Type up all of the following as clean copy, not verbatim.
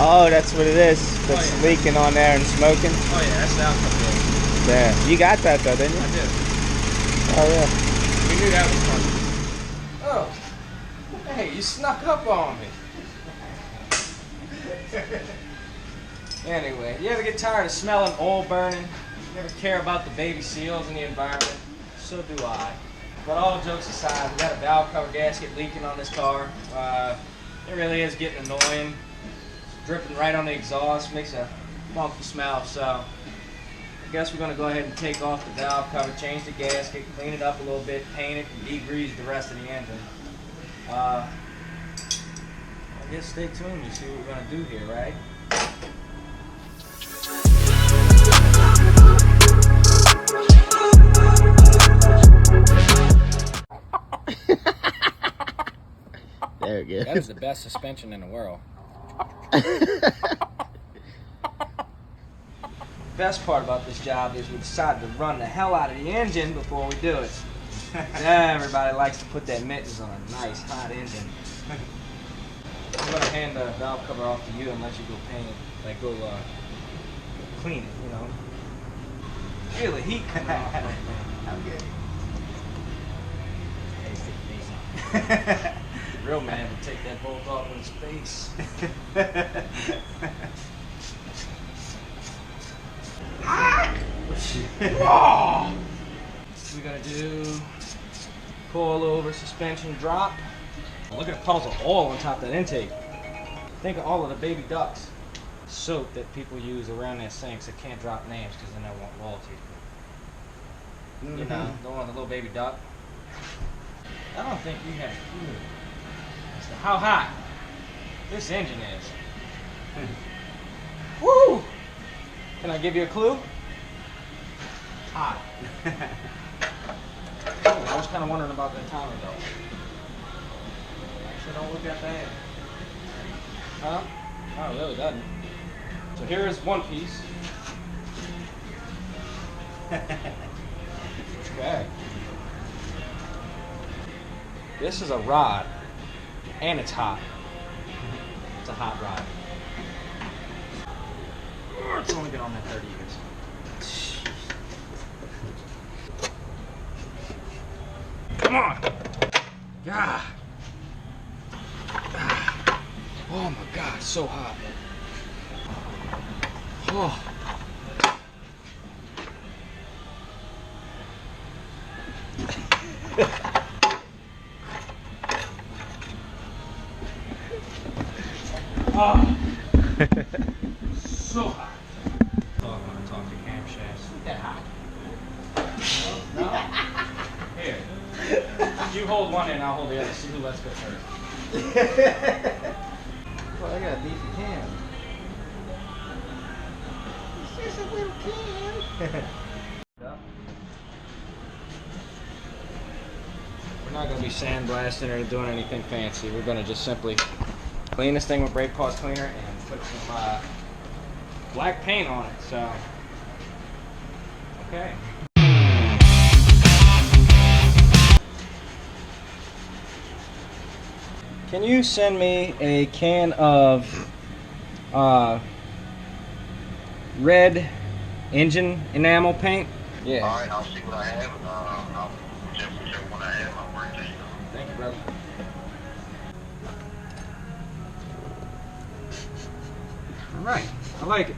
Oh, that's what it is. That's leaking on there and smoking. Oh yeah, that's the outcome. Yeah. You got that though, didn't you? I did. Oh yeah. We knew that was coming. Oh. Hey, you snuck up on me. Anyway, you ever get tired of smelling oil burning? You ever care about the baby seals in the environment? So do I. But all jokes aside, we got a valve cover gasket leaking on this car. It really is getting annoying. It's dripping right on the exhaust, makes a funky smell. So I guess we're going to go ahead and take off the valve cover, change the gasket, clean it up a little bit, paint it, and degrease the rest of the engine. I guess stay tuned to see what we're going to do here, right? There we go. That is the best suspension in the world. Best part about this job is we decided to run the hell out of the engine before we do it. Everybody likes to put their mittens on a nice hot engine. I'm gonna hand the valve cover off to you and let you go paint it, like go clean it, you know. Feel the heat come off. I'm good. Real man would take that bolt off with his face. We're gonna do coil over, suspension drop. Look at the puddles of oil on top of that intake. Think of all of the baby ducks. Soap that people use around their sinks that can't drop names because then they want royalties. You know, the one with the little baby duck. I don't think we have a clue as to how hot this engine is. Woo! Can I give you a clue? Hot. Oh, I was kind of wondering about that timer though. Actually, don't look that bad. Huh? Oh, it really doesn't. So here is one piece. Okay. This is a rod, and it's hot. It's a hot rod. It's only been on there 30 years. Come on! God! Oh my God, it's so hot. Oh. Oh. So hot. Oh, I want to talk to camshafts. Is that hot? No? Here. You hold one end, I'll hold the other. See who lets go first. Well, I got a decent cam. It's just a little cam. We're not going to be sandblasting or doing anything fancy. We're going to just simply clean this thing with brake pause cleaner and put some black paint on it. So, okay. Can you send me a can of red engine enamel paint? Yeah. All right, I'll see what I have. I'll check whichever one I have. I'll bring it to you. Thank you, brother. All right, I like it.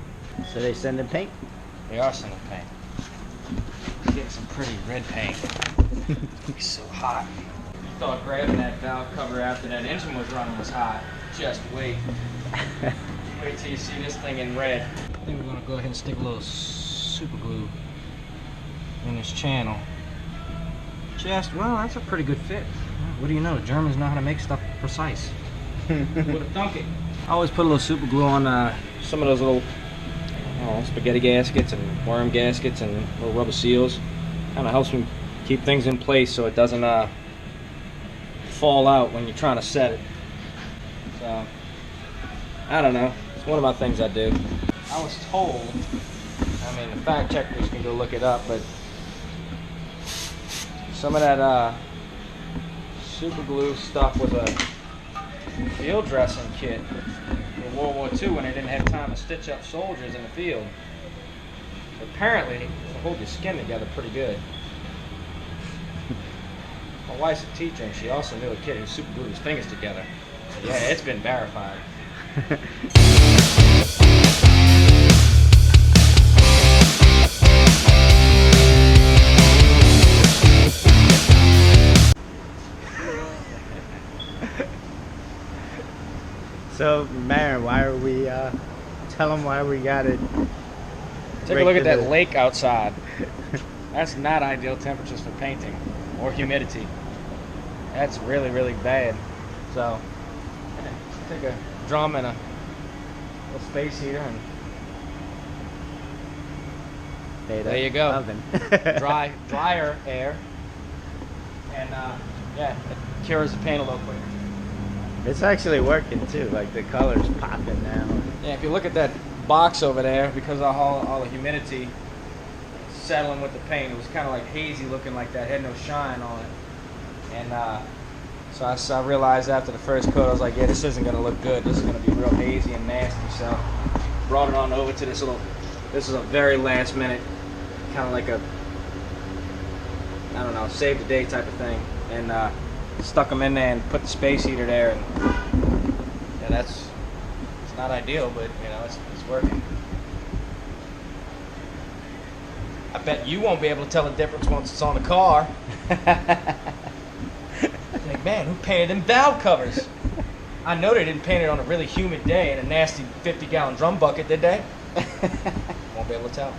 So they sending paint? They are sending paint. Getting some pretty red paint. It's so hot. You thought grabbing that valve cover after that engine was running was hot. Just wait. Wait till you see this thing in red. I think we're gonna go ahead and stick a little super glue in this channel. Well, that's a pretty good fit. What do you know? Germans know how to make stuff precise. Would have thunk it. I always put a little super glue on some of those little spaghetti gaskets and worm gaskets and little rubber seals. Kind of helps me keep things in place so it doesn't fall out when you're trying to set it. So, I don't know. It's one of my things I do. I was told, I mean, the fact checkers can go look it up, but some of that super glue stuff was a field dressing kit in World War II when they didn't have time to stitch up soldiers in the field. Apparently, it'll hold your skin together pretty good. My wife's a teacher, and she also knew a kid who super glued his fingers together. So yeah, it's been verified. So, Marin, why are we, tell them why we got it. Take a look at that lake outside. That's not ideal temperatures for painting or humidity. That's really, really bad. So, take a drum and a little space heater and there you go. Oven. Drier air. And yeah, it cures the paint a little quicker. It's actually working too, like the color's popping now. Yeah, if you look at that box over there, because of all the humidity settling with the paint, it was kind of like hazy looking like that, had no shine on it. And so I realized after the first coat, I was like, yeah, this isn't going to look good. This is going to be real hazy and nasty. So brought it on over to this is a very last minute, kind of like a, I don't know, save the day type of thing. And stuck them in there and put the space heater there. And yeah, it's not ideal, but you know, it's working. I bet you won't be able to tell the difference once it's on the car. Like, man, who painted them valve covers? I know they didn't paint it on a really humid day in a nasty 50-gallon drum bucket, did they? Won't be able to tell.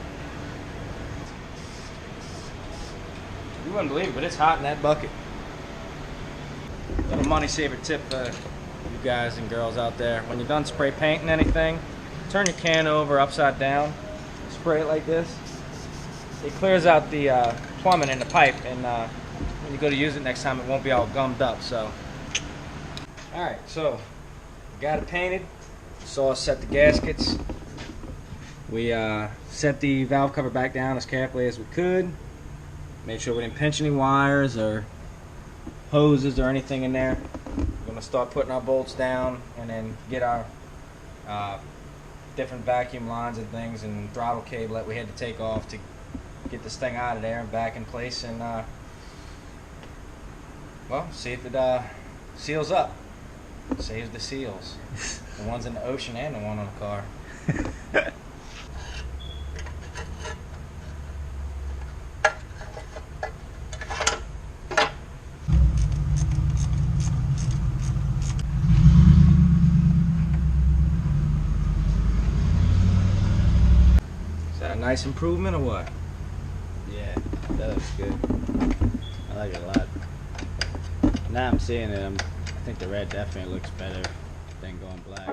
You wouldn't believe it, but it's hot in that bucket. Little money saver tip for you guys and girls out there. When you're done spray painting anything, turn your can over upside down, spray it like this. It clears out the plumbing in the pipe, and when you go to use it next time, it won't be all gummed up. So, all right, so we got it painted. Saw us set the gaskets. We set the valve cover back down as carefully as we could. Made sure we didn't pinch any wires or hoses or anything in there. We're gonna start putting our bolts down and then get our different vacuum lines and things and throttle cable that we had to take off to get this thing out of there and back in place, and well, see if it seals up. Saves the seals. The ones in the ocean and the one on the car. Is that a nice improvement or what? Yeah, that looks good. I like it a lot. Now I'm seeing it, I think the red definitely looks better than going black.